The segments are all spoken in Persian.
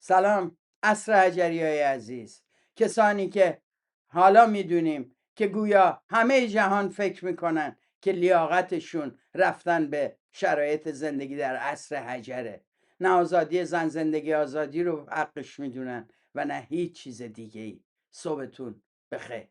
سلام عصر حجریای عزیز، کسانی که حالا میدونیم که گویا همه جهان فکر میکنن که لیاقتشون رفتن به شرایط زندگی در عصر حجره، نه آزادی زن زندگی آزادی رو حقش میدونن و نه هیچ چیز دیگه ای. صبحتون بخیر.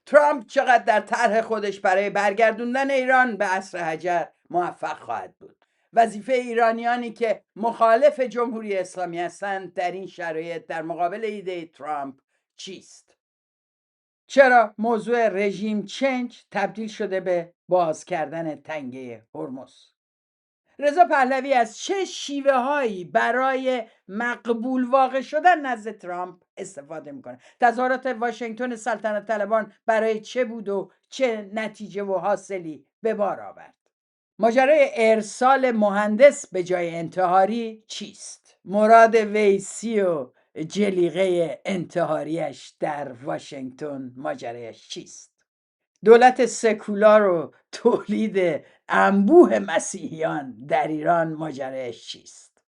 ترامپ چقدر در طرح خودش برای برگردوندن ایران به عصر حجر موفق خواهد بود؟ وظیفه ایرانیانی که مخالف جمهوری اسلامی هستند در این شرایط در مقابل ایده ترامپ چیست؟ چرا موضوع رژیم چنج تبدیل شده به باز کردن تنگه هرمز؟ رضا پهلوی از چه شیوه هایی برای مقبول واقع شدن نزد ترامپ استفاده میکنه؟ تظاهرات واشنگتن سلطنت طلبان برای چه بود و چه نتیجه و حاصلی به بار آورد؟ ماجرای ارسال مهندس به جای انتحاری چیست؟ مراد ویسی و جلیقه انتحاریش در واشنگتن ماجرایش چیست؟ دولت سکولار و تولید انبوه مسیحیان در ایران ماجرایش چیست؟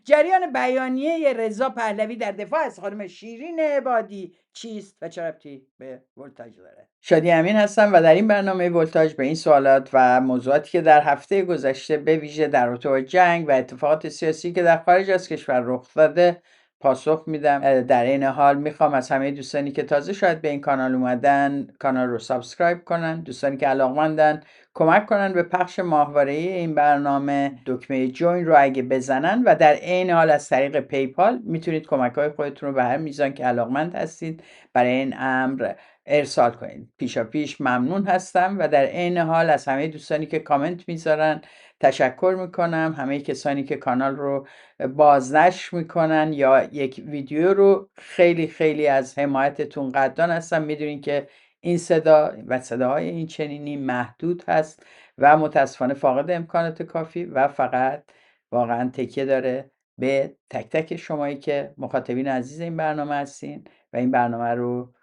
جریان بیانیه رضا پهلوی در دفاع از خانم شیرین عبادی چیست و چه ربطی به ولتاژ داره؟ شادی امین هستم و در این برنامه ولتاژ به این سوالات و موضوعاتی که در هفته گذشته به ویژه در رابطه با جنگ و اتفاقات سیاسی که در خارج از کشور رخ داده پاسخ میدم. در این حال میخوام از همه دوستانی که تازه شاید به این کانال اومدن کانال رو سابسکرایب کنن، دوستانی که علاقمندن کمک کنن به پخش ماهواره‌ای این برنامه، دکمه جوین رو اگه بزنن و در عین حال از طریق پیپال میتونید کمک‌های خودتون رو به هر میزان که علاقمند هستید برای این امر ارسال کنید. پیشا پیش ممنون هستم و در عین حال از همه دوستانی که کامنت میذارن تشکر میکنم. همه کسانی که کانال رو بازنشر میکنن یا یک ویدیو رو خیلی خیلی از حمایتتون قدردان هستم. میدونین که این صدا و صداهای این چنینی محدود هست و متاسفانه فاقد امکانات کافی و فقط واقعا تکیه داره به تک تک شمایی که مخاطبین عزیز این برنامه هستین و این برنامه رو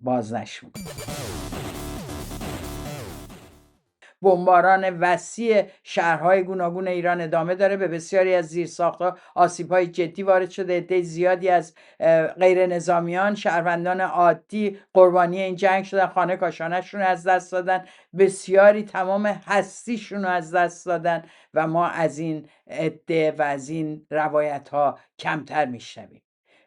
بازنشر میکنین. بمباران وسیع شهرهای گوناگون ایران ادامه داره. به بسیاری از زیرساخت‌ها آسیب‌های جدی وارد شده. عده زیادی از غیر نظامیان، شهروندان عادی قربانی این جنگ شدن، خانه کاشانه‌شون از دست دادن، بسیاری تمام هستیشون رو از دست دادن و ما از این عده و از این روایت‌ها کمتر میشنویم.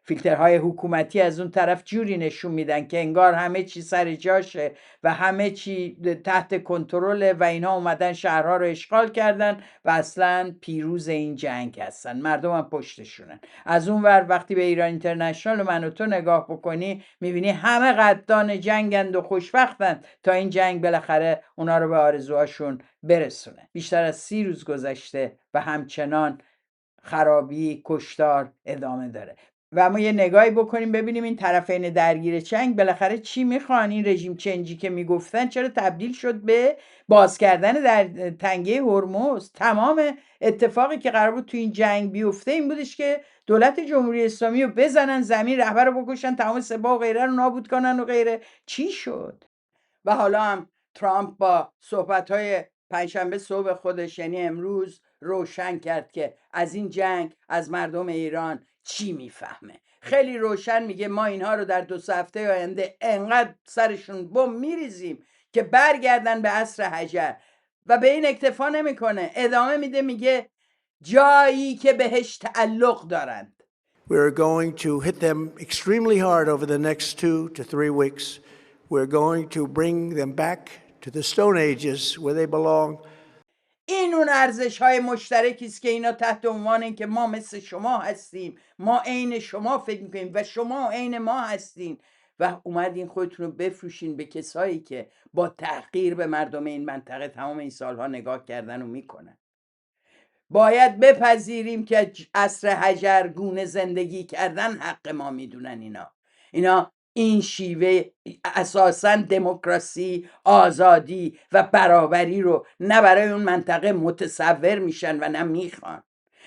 فیلترهای حکومتی از اون طرف جوری نشون میدن که انگار همه چی سر جاشه و همه چی تحت کنترل و اینها اومدن شهرها رو اشغال کردن و اصلا پیروز این جنگ هستن، مردم هم پشتشونن. از اون ور وقتی به ایران اینترنشنال و من و تو نگاه بکنی میبینی همه قدردان جنگند و خوشبختند تا این جنگ بالاخره اونا رو به آرزوهاشون برسونه. بیشتر از 30 روز گذشته و همچنان خرابی، کشتار ادامه داره و ما یه نگاهی بکنیم ببینیم این طرفین درگیر جنگ بالاخره چی میخوان. این رژیم چنجی که میگفتن چرا تبدیل شد به باز کردن در تنگه هرمز؟ تمام اتفاقی که قرار بود تو این جنگ بیفته این بودش که دولت جمهوری اسلامی رو بزنن زمین، رهبر رو بکشن، تمام سپاه و غیره رو نابود کنن و غیره. چی شد؟ و حالا هم ترامپ با صحبت‌های پنجشنبه صبح خودش یعنی امروز روشن کرد که از این جنگ از مردم ایران چی میفهمه. خیلی روشن میگه ما اینها رو در 2 هفته آینده انقدر سرشون بم میریزیم که برگردن به عصر حجر و به این اکتفا نمیکنه. ادامه میده میگه جایی که بهش تعلق دارند. We're going to hit them extremely hard over the next 2 to 3 weeks. We're going to bring them back to the Stone Ages where they belong. این اون ارزش‌های مشترکی است که اینا تحت عنوان این که ما مثل شما هستیم، ما عین شما فکر می‌کنیم و شما عین ما هستین و اومدین خودتون رو بفروشین به کسایی که با تحقیر به مردم این منطقه تمام این سالها نگاه کردن و میکنن. باید بپذیریم که عصر حجر گونه زندگی کردن حق ما میدونن. اینا این شیوه اساساً دموکراسی، آزادی و برابری رو نه برای اون منطقه متصور میشن و نه میخوان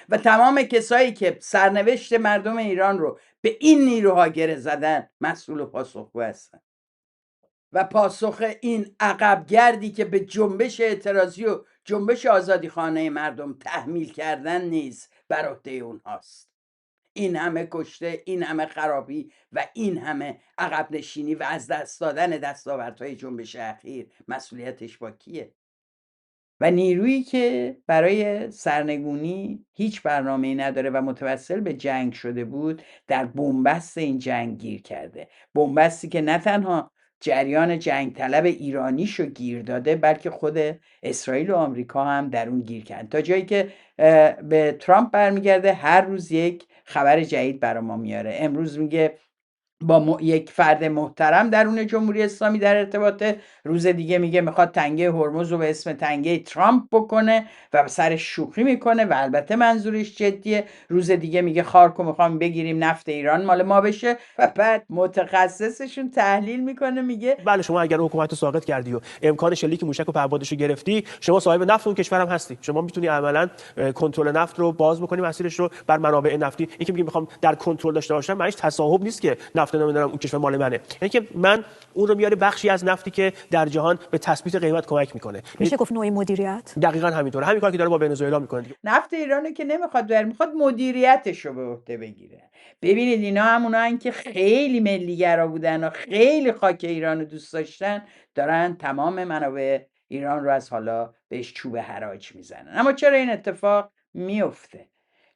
و تمام کسایی که سرنوشت مردم ایران رو به این نیروها گره زدن مسئول و پاسخگو هستن و پاسخ این عقبگردی که به جنبش اعتراضی و جنبش آزادی خانه مردم تحمیل کردن نیز بر عهده اونهاست. این همه کشته، این همه خرابی و این همه عقب نشینی و از دست دادن دستاوردهای جنبش اخیر مسئولیتش با کیه؟ و نیرویی که برای سرنگونی هیچ برنامه‌ای نداره و متوسل به جنگ شده بود، در بنبست این جنگ گیر کرده. بنبستی که نه تنها جریان جنگ طلب ایرانیشو گیر داده، بلکه خود اسرائیل و آمریکا هم در اون گیر کردن، تا جایی که به ترامپ برمیگرده هر روز یک خبر جدید برا ما میاره. امروز میگه با یک فرد محترم درون جمهوری اسلامی در ارتباطه، روز دیگه میگه میخواد تنگه هرمز رو به اسم تنگه ترامپ بکنه و سر شوخی میکنه و البته منظورش جدیه. روز دیگه میگه خارکو میخوام بگیریم نفت ایران مال ما بشه و بعد متخصصشون تحلیل میکنه میگه بله شما اگر حکومت رو ساقط کردی و امکان شلیک موشک و پهپادش رو گرفتی، شما صاحب نفت اون کشور هم هستی. شما میتونی عملاً کنترل نفت رو باز بکنی، مسیرش رو بر منابع نفتی. این که میگه میخوام در کنترل داشته باشم، معنیش تصاحب نیست که نفت نمیدونم اون کشور مال منه. یعنی که من اون رو میاره بخشی از نفتی که در جهان به تثبیت قیمت کمک میکنه. میشه گفت نوع مدیریت؟ دقیقاً همینطوره. همین کاری که داره با ونزوئلا میکنه دیگه. نفت ایرانو که نمیخواد میخواد مدیریتش رو به عهده بگیره. ببینید اینا همونان که خیلی ملیگرا بودن و خیلی خاک ایران رو دوست داشتن، دارن تمام منابع ایران رو از حالا بهش چوب حراج میزنن. اما چرا این اتفاق میفته؟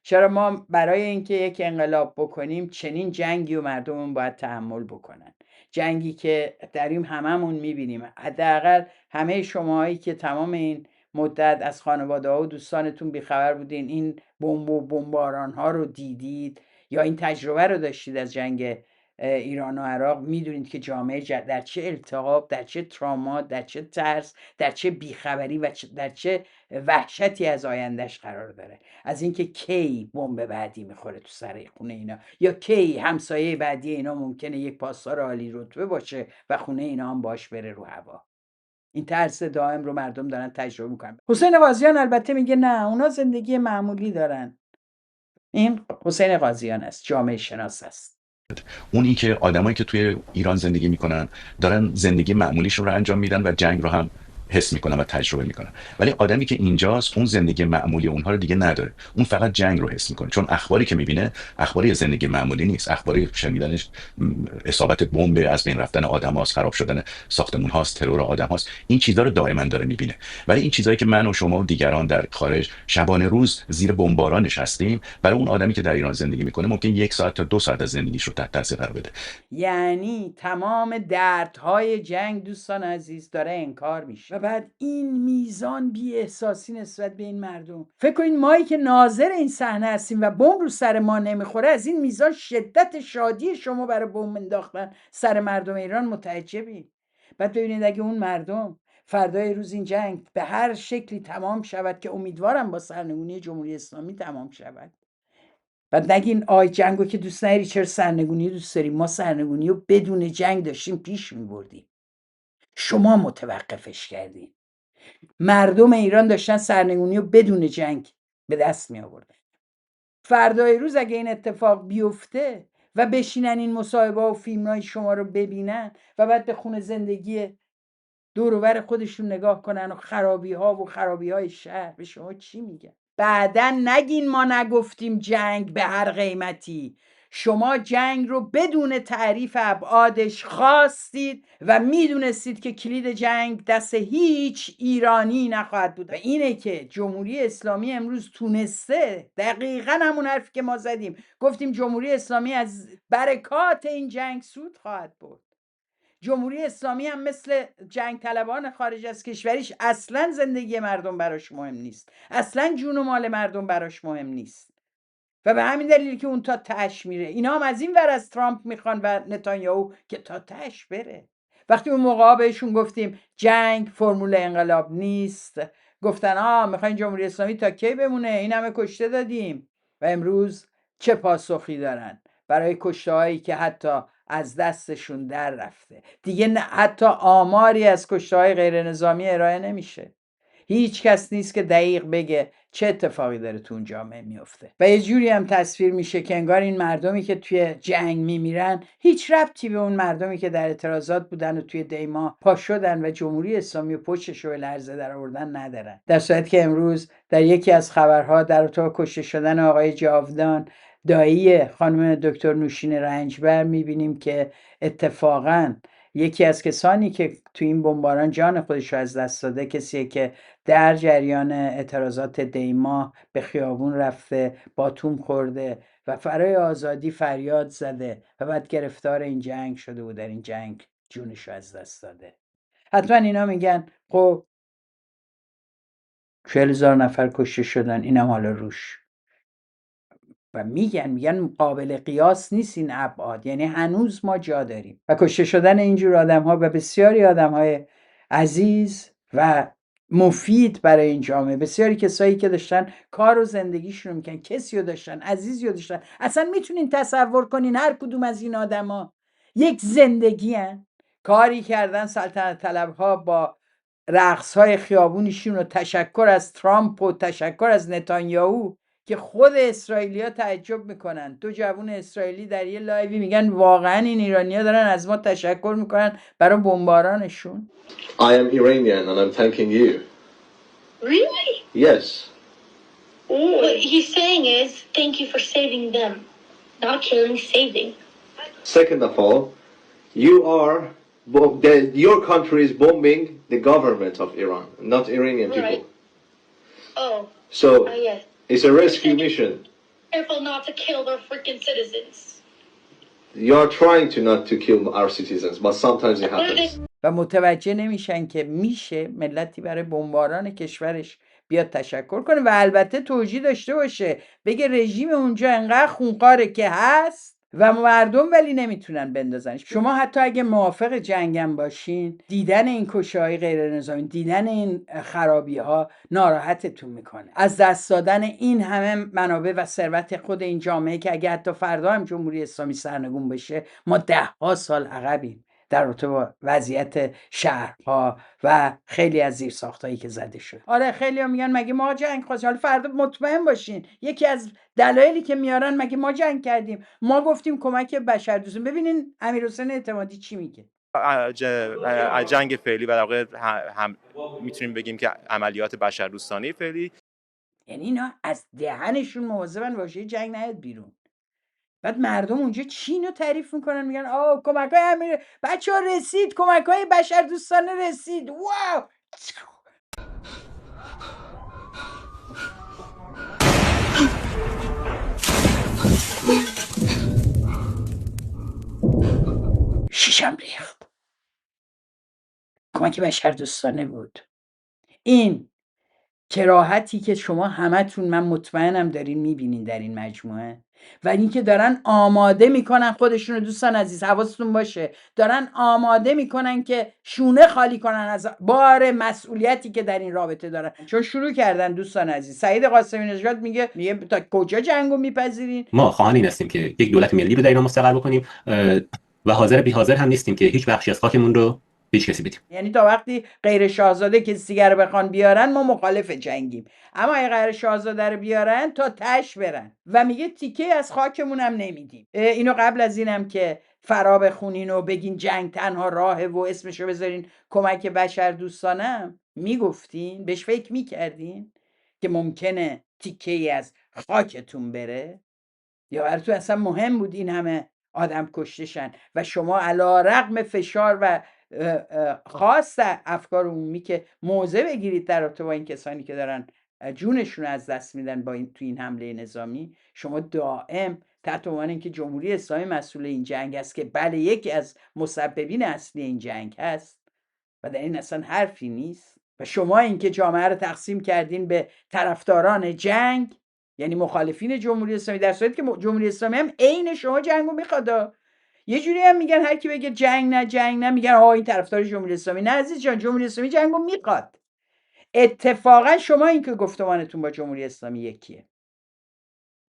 چرا ما برای اینکه یک انقلاب بکنیم چنین جنگی و مردمون باید تحمل بکنن؟ جنگی که در این هممون میبینیم، حداقل همه شماهایی که تمام این مدت از خانواده ها و دوستانتون بیخبر بودین، این بمب و بمباران ها رو دیدید یا این تجربه رو داشتید از جنگ ایران و عراق، میدونید که جامعه در چه التهاب، در چه تراما، در چه ترس، در چه بیخبری و در چه وحشتی از آیندهش قرار داره. از اینکه کی بمب بعدی میخوره تو سر خونه اینا، یا کی همسایه بعدی اینا ممکنه یک پاسدار عالی رتبه باشه و خونه اینا هم باش بره رو هوا. این ترس دائم رو مردم دارن تجربه میکنن. حسین قاضیان البته میگه نه، اونا زندگی معمولی دارن. این حسین قاضیان است، جامعه شناس است. اونی که آدمایی که توی ایران زندگی میکنن دارن زندگی معمولیشون رو انجام میدن و جنگ رو هم حس میکنن و تجربه میکنن، ولی آدمی که اینجاست اون زندگی معمولی اونها رو دیگه نداره، اون فقط جنگ رو حس میکنه، چون اخباری که میبینه اخباری زندگی معمولی نیست، اخباری شنیدنش اصابت بمب، از بین رفتن آدم‌هاست، خراب شدن ساختمان‌هاست، ترور آدم‌هاست، این چیزا رو دائما داره میبینه. ولی این چیزایی که من و شما و دیگران در خارج شبانه روز زیر بمباران نشستیم، برای اون آدمی که در ایران زندگی میکنه ممکن 1 ساعت تا 2 ساعت از زندگیش رو تحت تاثیر قرار بده. یعنی تمام دردهای جنگ دوستان عزیز داره انکار میشه و بعد این میزان بی احساسی نسبت به این مردم. فکر کنید مایی که ناظر این صحنه هستیم و بمب رو سر ما نمیخوره، از این میزان شدت شادی شما برای بمب انداختن سر مردم ایران متعجبید. بعد ببینید اگه اون مردم فردای روز این جنگ به هر شکلی تمام شود که امیدوارم با سرنگونی جمهوری اسلامی تمام شود، بعد نگین آی جنگو که دوست نداری چرا سرنگونی دوست داری؟ ما سرنگونی رو بدون جنگ داشتیم پیش میبردیم، شما متوقفش کردین. مردم ایران داشتن سرنگونی رو بدون جنگ به دست می آوردن. فردای روز اگه این اتفاق بیفته و بشینن این مصاحبه و فیلم‌های شما رو ببینن و بعد به خونه زندگی دور و بر خودشون نگاه کنن و خرابی های شهر، به شما چی میگن؟ بعدن نگین ما نگفتیم جنگ به هر قیمتی. شما جنگ رو بدون تعریف ابعادش خواستید و میدونستید که کلید جنگ دست هیچ ایرانی نخواهد بود. و اینه که جمهوری اسلامی امروز تونسته دقیقاً همون حرفی که ما زدیم، گفتیم جمهوری اسلامی از برکات این جنگ سود خواهد برد. جمهوری اسلامی هم مثل جنگ طلبان خارج از کشوریش اصلا زندگی مردم براش مهم نیست، اصلا جون و مال مردم براش مهم نیست و به همین دلیل که اون تا تهش میره. اینا هم از این ور از ترامپ میخوان و نتانیاهو که تا تهش بره. وقتی اون موقع بهشون گفتیم جنگ فرمول انقلاب نیست، گفتن میخواین جمهوری اسلامی تا کی بمونه؟ این همه کشته دادیم. و امروز چه پاسخی دارن برای کشته هایی که حتی از دستشون در رفته؟ دیگه حتی آماری از کشته های غیر نظامی ارائه نمیشه. هیچ کس نیست که دقیق بگه چه اتفاقی داره تو اون جامعه میفته و یه جوری هم تصویر میشه که انگار این مردمی که توی جنگ میمیرن هیچ ربطی به اون مردمی که در اعتراضات بودن و توی دیما پا شدن و جمهوری اسلامی و پشتش رو به لرزه در آوردن ندارن. در صورتی که امروز در یکی از خبرها در اتاق کشته شدن آقای جاودان دایی خانم دکتر نوشین رنجبر میبینیم که اتفاقاً یکی از کسانی که تو این بمباران جان خودش رو از دست داده کسیه که در جریان اعتراضات دیما به خیابون رفته، باتوم خورده و برای آزادی فریاد زده و بعد گرفتار این جنگ شده و در این جنگ جونش رو از دست داده. حتما اینا میگن خب 40,000 نفر کشته شدن، اینم حالا روش. و میگن قابل قیاس نیست این ابعاد، یعنی هنوز ما جا داریم و کشته شدن اینجور آدم ها و بسیاری آدم های عزیز و مفید برای این جامعه، بسیاری کسایی که داشتن کار و زندگیشون رو میکنن، کسی رو داشتن، عزیزی رو داشتن. اصلا میتونین تصور کنین هر کدوم از این آدم ها یک زندگی هن. کاری کردن سلطنت طلب ها با رقص های خیابونیشون و تشکر از ترامپ و تشکر از نتانیاهو که خود اسرائیلیا تعجب میکنن. دو جوون اسرائیلی در یه لایوی میگن واقعا این ایرانی‌ها دارن از ما تشکر میکنن برای بمبارانشون. I am Iranian and I'm thanking you. Really? Yes. What he's saying is, thank you for saving them. Not killing, saving. Second of all, your country is bombing the government of Iran, not Iranian people. Right. Oh. So Yes. it's a rescue mission. Careful not to kill their freaking citizens. You are trying to not to kill our citizens, but sometimes it happens. و متوجه نمیشن که میشه ملتی برای بمباران کشورش بیاد تشکر کنه و البته توجیه داشته باشه، بگه رژیم اونجا انقدر خونخواره که هست و مردم ولی نمیتونن بندازنش. شما حتی اگه موافق جنگم باشین، دیدن این کشته‌های غیر نظامی، دیدن این خرابی ها ناراحتتون میکنه. از دست دادن این همه منابع و ثروت خود این جامعه که اگه حتی فردا هم جمهوری اسلامی سرنگون بشه، ما 10 سال عقبیم در رابطه با وضعیت شهرها و خیلی از زیرساختایی که زده شد. آره خیلی ها میگن مگه ما جنگ خواستیم؟ حالا فردا مطمئن باشین یکی از دلایلی که میارن مگه ما جنگ کردیم، ما گفتیم کمک بشردوستانه. ببینین امیرحسین اعتمادی چی میگه. جنگ فعلی و در واقع هم میتونیم بگیم که عملیات بشردوستانه فعلی، یعنی اینا از دهنشون مواظبن واژه جنگ نیاد بیرون. بعد مردم اونجا چین رو تعریف میکنن، میگن آه کمک‌های امیر بچه‌ها رسید، کمک‌های بشردوستانه رسید، واو. شیشم ریخت. کمک بشردوستانه بود. این کراهتی که شما همتون من مطمئنم دارین میبینین در این مجموعه و اینکه دارن آماده میکنن خودشون رو، دوستان عزیز حواستون باشه، دارن آماده میکنن که شونه خالی کنن از بار مسئولیتی که در این رابطه دارن. چون شروع کردن دوستان عزیز. سعید قاسمی نژاد میگه تا کجا جنگو میپذیرین؟ ما خواهان این هستیم که یک دولت ملی رو در ایران مستقر بکنیم و حاضر بی حاضر هم نیستیم که هیچ بخشی از خاکمون رو هیچ کسی بدیم. یعنی تا وقتی غیر شاهزاده کسی دیگر رو بخوان بیارن ما مخالف جنگیم، اما اگه غیر شاهزاده رو بیارن تا تش برن و میگه تیکه از خاکمون هم نمیدیم. اینو قبل از اینم که فرا بخونین و بگین جنگ تنها راهه و اسمشو بذارین کمک بشردوستانه میگفتین، بهش فکر میکردین که ممکنه تیکه از خاکتون بره؟ یا براتون اصلا مهم بود این همه آدم کشتشن و شما علی رغم فشار و خواست افکار عمومی که موضع بگیرید در رابطه با این کسانی که دارن جونشون از دست میدن با این تو این حمله نظامی، شما دائم تحت عنوان اینکه جمهوری اسلامی مسئول این جنگ است که بله یکی از مسببین اصلی این جنگ هست و در این اصلا حرفی نیست، و شما اینکه جامعه رو تقسیم کردین به طرفداران جنگ یعنی مخالفین جمهوری اسلامی، در صورتی که جمهوری اسلامی هم عین شما جنگو میخواد. یه جوری هم میگن هر کی بگه جنگ نه میگن این طرفدار جمهوری اسلامی. نه عزیز جان، جمهوری اسلامی جنگو میخواد. اتفاقا شما این که گفتمانتون با جمهوری اسلامی یکیه،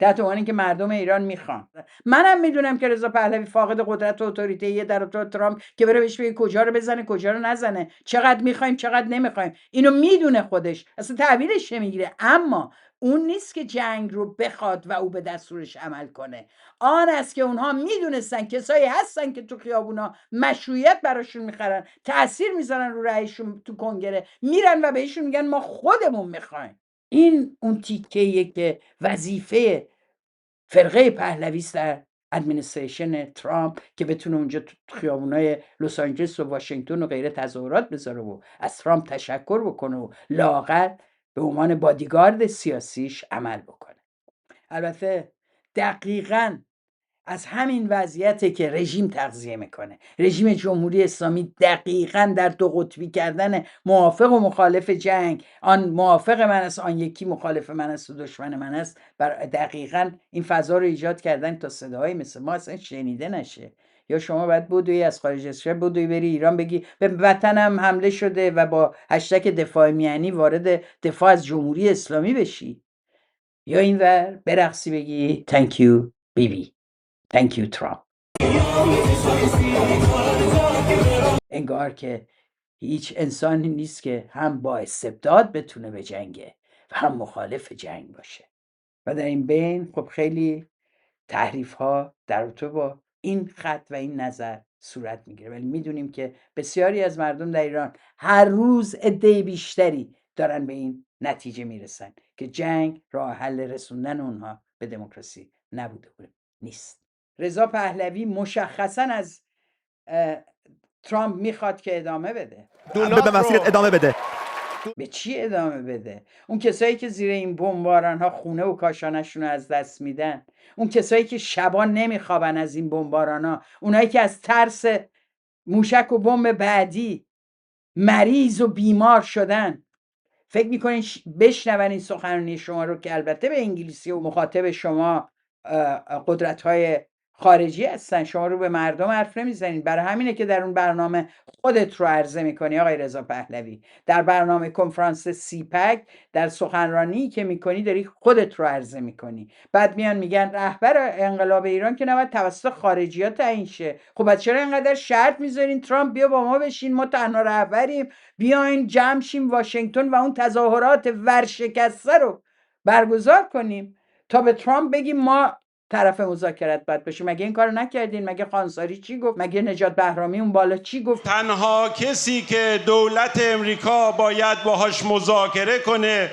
تحت عنوان اینکه مردم ایران میخوان. منم میدونم که رضا پهلوی فاقد قدرت و اتوریته در ترامپ که بره بهش بگه کجا رو بزنه کجا رو نزنه، چقدر میخوایم چقدر نمیخوایم، اینو میدونه خودش، اصلا تعبیرش نمیگیره. اما اون نیست که جنگ رو بخواد و او به دستورش عمل کنه. آن است که اونها میدونستن کسایی هستن که تو خیابونا مشروعیت براشون میخرن، تأثیر میذارن رو رأیشون تو کنگره، میرن و بهشون میگن ما خودمون میخوایم. این اون تیکه‌ایه که وظیفه فرقه پهلوی است در ادمنستریشن ترامپ، که بتونه اونجا تو خیابونای لس آنجلس و واشنگتن و غیره تظاهرات بذاره و از ترامپ تشکر بکنه و لااقل به عنوان بادیگارد سیاسیش عمل بکنه. البته دقیقاً از همین وضعیته که رژیم تغذیه میکنه. رژیم جمهوری اسلامی دقیقاً در دو قطبی کردن موافق و مخالف جنگ، آن موافق من است آن یکی مخالف من است و دشمن من است، دقیقاً این فضا رو ایجاد کردن تا صداهایی مثل ما اصلا شنیده نشه. یا شما باید بدوی از خارج از کشور بدوی بری ایران بگی به وطنم حمله شده و با هشتگ دفاع میانی وارد دفاع از جمهوری اسلامی بشی، یا اینور برقصی بگی thank you بیبی، thank you ترامپ. انگار که هیچ انسانی نیست که هم با استبداد بتونه به جنگه و هم مخالف جنگ باشه. و در این بین خب خیلی تحریف ها در رابطه با این خط و این نظر صورت میگیره، ولی میدونیم که بسیاری از مردم در ایران هر روز عده بیشتری دارن به این نتیجه میرسن که جنگ راه حل رسوندن اونها به دموکراسی نبوده و نیست. رضا پهلوی مشخصا از ترامپ میخواد که ادامه بده. به مسیرت ادامه بده. به چی ادامه بده؟ اون کسایی که زیر این بمباران ها خونه و کاشانشون رو از دست میدن، اون کسایی که شبان نمیخوابن از این بمباران ها، اونایی که از ترس موشک و بمب بعدی مریض و بیمار شدن، فکر میکنین بشنون این سخنرانی شما رو که البته به انگلیسی و مخاطب شما قدرت های خارجی هستن، شما رو به مردم حرف نمیزنید. برای همینه که در اون برنامه خودت رو عرضه میکنی آقای رضا پهلوی، در برنامه کنفرانس سیپک در سخنرانی که میکنی داری خودت رو عرضه میکنی. بعد میان میگن رهبر انقلاب ایران که نباید توسط خارجی‌ها تعیین شه. خب چرا اینقدر شرط میذارین ترامپ بیا با ما بشین، ما تنها رهبریم، بیاین جمع شیم واشنگتن و اون تظاهرات ورشکسته رو برگزار کنیم تا به ترامپ بگیم ما طرف مذاکرت باید باشیم؟ مگه این کارو نکردین؟ مگه خانساری چی گفت؟ مگه نجات بهرامی اون بالا چی گفت؟ تنها کسی که دولت امریکا باید باهاش مذاکره کنه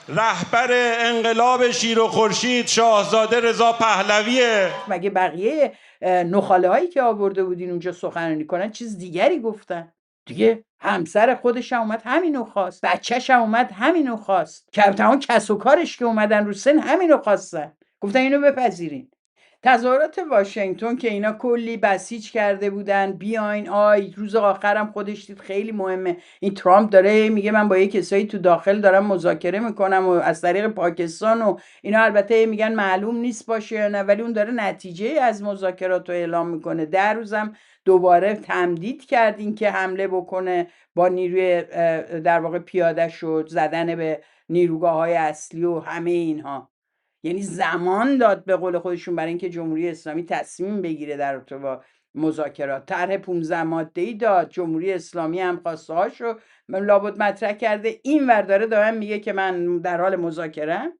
رهبر انقلاب شیر و خورشید شاهزاده رضا پهلویه. مگه بقیه نخاله هایی که آورده بودین اونجا سخنرانی کنن چیز دیگری گفتن؟ دیگه همسر خودش هم اومد همینو خواست، بچه‌ش هم اومد همینو خواست، که تمام کس و کارش که اومدن رو سن همینو خواستن، گفتن اینو بپذیرین. تظاهرات واشنگتن که اینا کلی بسیج کرده بودن، بیاین روز آخرم خودش دید خیلی مهمه، این ترامپ داره میگه من با یه کسایی تو داخل دارم مذاکره میکنم و از طریق پاکستان و اینا، البته میگن معلوم نیست باشه یا نه، ولی اون داره نتیجه از مذاکرات رو اعلام میکنه. در روزم دوباره تمدید کردین که حمله بکنه با نیروی در واقع پیاده شد، زدن به نیروگاه‌های اصلی و همه اینها. یعنی زمان داد به قول خودشون برای اینکه جمهوری اسلامی تصمیم بگیره در رابطه با مذاکرات. طرح 15 ماده‌ای داد، جمهوری اسلامی هم خواسته‌هاشو لابد مطرح کرده. این ور داره میگه که من در حال مذاکره‌ام،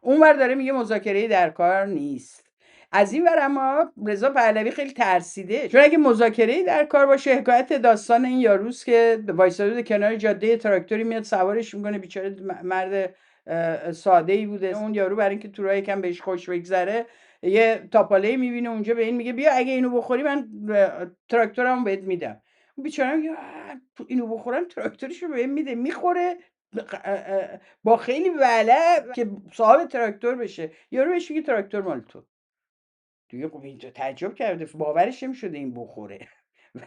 اون ور داره میگه مذاکره‌ای در کار نیست. از این ور اما رضا پهلوی خیلی ترسیده، چون اگه مذاکره‌ای در کار باشه، حکایت داستان این یاروست که وایساده کنار جاده، تراکتوری میاد سوارش میکنه، بیچاره مرد ساده ای بوده اون یارو، برای اینکه تو راه یکم بهش خوش بگذره یه تاپاله میبینه اونجا، به این میگه بیا اگه اینو بخوری من تراکتورمو بهت میدم. اون بیچاره میگه اینو بخورم تراکتورشو بهم میده، میخوره با خیلی ولع که صاحب تراکتور بشه. یارو بهش میگه تراکتور مال تو. دیگه خب اینجا تعجب کرده، باورش نمیشده این بخوره.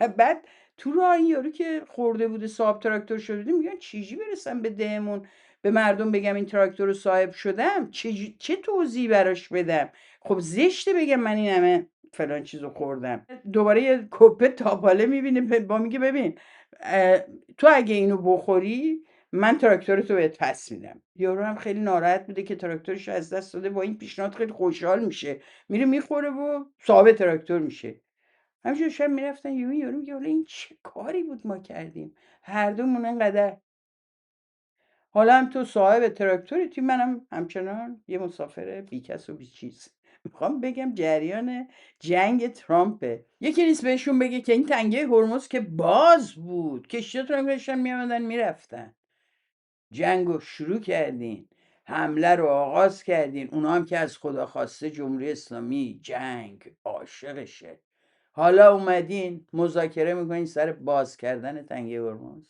و بعد تو راه این یارو که خورده بوده صاحب تراکتور شده بوده، میگن چیجی برسم به دهمون به مردم بگم این تراکتور رو صاحب شدم، چه توضیحی براش بدم؟ خب زشته بگم من این همه فلان چیزو خوردم. دوباره یه کپه تاپاله میبینه با میگه ببین تو اگه اینو بخوری من تراکتور تو بهت پس میدم. یارو هم خیلی ناراحت بوده که تراکتورش از دست داده، با این پیشنهاد خیلی خوشحال میشه، میره میخوره و صاحب تراکتور میشه. همینجور شب میرفتن یارو میگه این چه کاری بود ما کردیم، هر دومون انقدر حالا هم تو صاحب تراکتوری، منم همچنان یه مسافر بیکس و بیچیز. میخوام بگم جریان جنگ ترامپه. یکی نیست بهشون بگه که این تنگه هرمز که باز بود، کشتیاتون داشتن میامدن میرفتن، جنگو شروع کردین، حمله رو آغاز کردین، اونا هم که از خدا خواسته جمهوری اسلامی جنگ عاشقشه، حالا اومدین مذاکره میکنین سر باز کردن تنگه هرمز.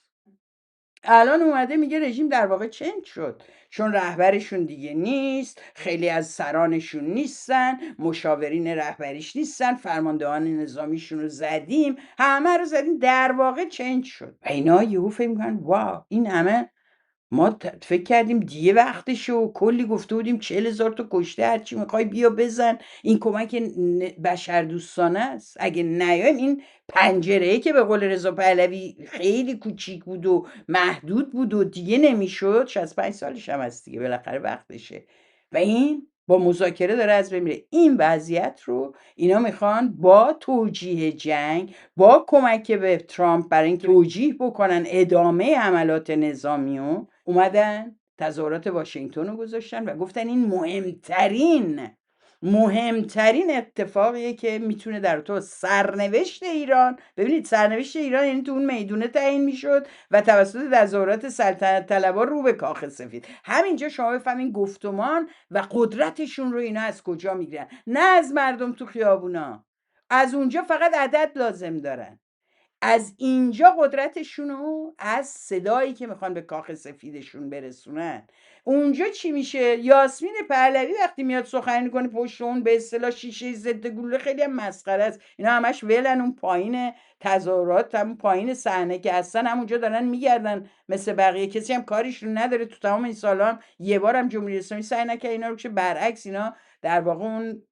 الان اومده میگه رژیم در واقع چنج شد، چون رهبرشون دیگه نیست، خیلی از سرانشون نیستن، مشاورین رهبریش نیستن، فرماندهان نظامیشون رو زدیم، همه رو زدیم، در واقع چنج شد. و اینا یهو فکر میکنن واو این همه ما فکر کردیم دیگه وقتشه و کلی گفته بودیم 40,000 تا کشته، هرچی میخوای بیا بزن، این کمک بشردوستانه است. اگه نیایم این پنجره‌ای که به قول رضا پهلوی خیلی کوچیک بود و محدود بود و دیگه نمیشد، 65 سالش هم هست دیگه، بالاخره وقتشه و این با مذاکره داره از بین میره. این وضعیت رو اینا میخوان با توجیه جنگ، با کمک به ترامپ برای اینکه توجیه بکنن ادامه حملات نظامی، اومدن تظاهرات واشنگتن رو گذاشتن و گفتن این مهمترین اتفاقیه که میتونه در تو سرنوشت ایران، ببینید سرنوشت ایران یعنی تو اون میدونه تعیین میشد و توسط تظاهرات سلطنت طلبها رو به کاخ سفید. همینجا شما بفهمین گفتمان و قدرتشون رو اینا از کجا میگیرن، نه از مردم تو خیابونا، از اونجا فقط عدد لازم دارن، از اینجا قدرتشونو از صدایی که میخوان به کاخ سفیدشون برسونن. اونجا چی میشه؟ یاسمین پهلوی وقتی میاد سخنرانی کنه پشت اون به اصطلاح شیشه ضد گلوله، خیلی هم مسخره است، اینا همش ولن اون پایین تظاهرات، هم پایین صحنه که هستن همونجا دارن میگردن مثل بقیه، کسی هم کاریشون نداره. تو تمام این سالا هم یه بار هم جمهوری اسلامی سعی نکرد اینا رو که برعکس اینا در واقع اون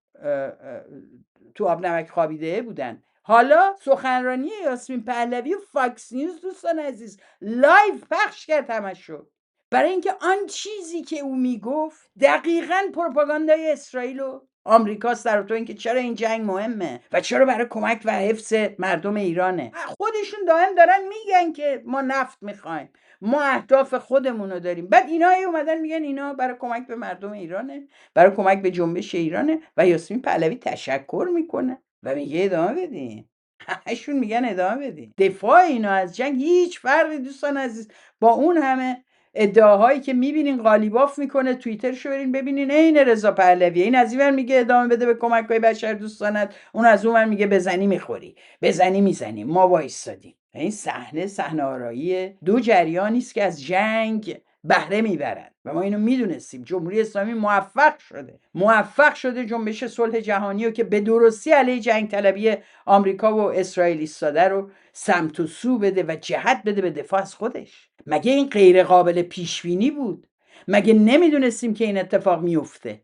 تو آب نمک خوابیده بودن. حالا سخنرانی یاسمین پهلوی و فاکس نیوز دوستان عزیز لایو پخش کرد همشو، برای اینکه آن چیزی که او میگفت دقیقاً پروپاگاندای اسرائیل و آمریکاست در تو اینکه چرا این جنگ مهمه و چرا برای کمک و حفظ مردم ایرانه. خودشون دائم دارن میگن که ما نفت میخوایم، ما اهداف خودمون رو داریم، بعد اینا اومدن میگن اینا برای کمک به مردم ایرانه، برای کمک به جنبش ایرانه و یاسمین پهلوی تشکر میکنه و میگه ادامه بدین. همشون میگن ادامه بدین. دفاع اینا از جنگ هیچ فرقی دوستان عزیز با اون همه ادعاهایی که میبینین قالیباف میکنه، توییترشو برین ببینین، عین رضا پهلوی، این از اینور میگه ادامه بده به کمک‌های بشردوستانه، اون از اونور میگه بزنی میخوری، بزنی میزنی، ما وایسادیم. این صحنه آرایی دو جریانی است که از جنگ بهره میبرن و ما اینو میدونستیم. جمهوری اسلامی موفق شده جنبش صلح جهانی رو که به درستی علیه جنگ طلبی آمریکا و اسرائیل ایستاده رو سمت و سو بده و جهت بده به دفاع از خودش. مگه این غیر قابل پیش بینی بود؟ مگه نمیدونستیم که این اتفاق میفته؟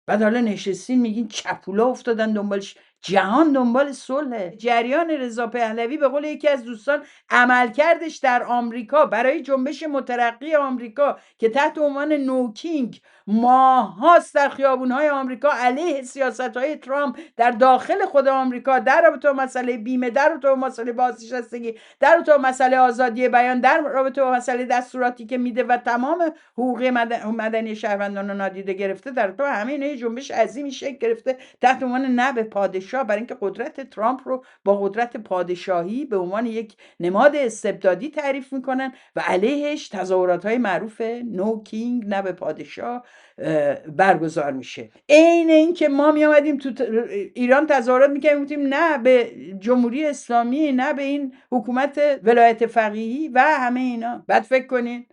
بعد حالا نشستین میگین چپولا افتادن دنبالش. جهان دنبال صلح. جریان رضا پهلوی به قول یکی از دوستان عملکردش در آمریکا برای جنبش مترقی آمریکا که تحت عنوان نوکینگ ماهاست در خیابون‌های آمریکا علیه سیاست‌های ترامپ در داخل خود آمریکا، در رابطه با مسئله بیمه، در رابطه با مسئله بازنشستگی، در رابطه با مسئله آزادی بیان، در رابطه با مسئله دستوراتی که میده و تمام حقوق مدنی شهروندان رو نادیده گرفته، در تو همه اینا جنبش عظیمی شکل گرفته تحت عنوان نه به پادشاه، برای اینکه قدرت ترامپ رو با قدرت پادشاهی به عنوان یک نماد استبدادی تعریف میکنن و علیهش تظاهرات‌های معروف نو کینگ، نه به پادشاه برگزار میشه. عین این که ما می آمدیم تو ایران تظاهرات میکردیم گفتیم نه به جمهوری اسلامی، نه به این حکومت ولایت فقیهی و همه اینا. بعد فکر کنین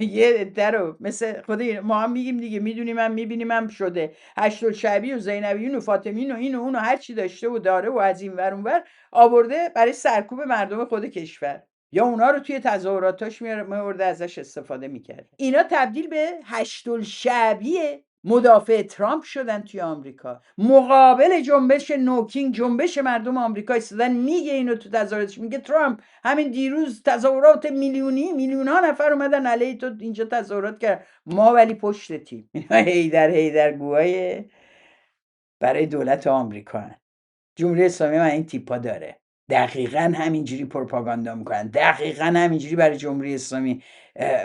یه درو مثل خود ما هم میگیم دیگه، میدونیم هم میبینیم هم شده، هشت‌الشعبی و زینبیون و فاطمین و این و اون و هر چی داشته و داره و از این ور اون ور آورده برای سرکوب مردم خود کشور، یا اونا رو توی تظاهراتاش میورده ازش استفاده میکرد. اینا تبدیل به هشت‌الشعبی مدافع ترامپ شدن توی آمریکا، مقابل جنبش نوکینگ، جنبش مردم آمریکا ایستادن. میگه اینو تو تظاهراتش، میگه ترامپ همین دیروز تظاهرات میلیون ها نفر اومدن علیه تو اینجا تظاهرات کرد، ما ولی پشت تیم. اینا هیدر گوهای برای دولت آمریکا هن. جمهوری اسلامی من این تیپا داره. دقیقا همینجوری پروپاگاندا میکنن، دقیقا همینجوری برای جمهوری اسلامی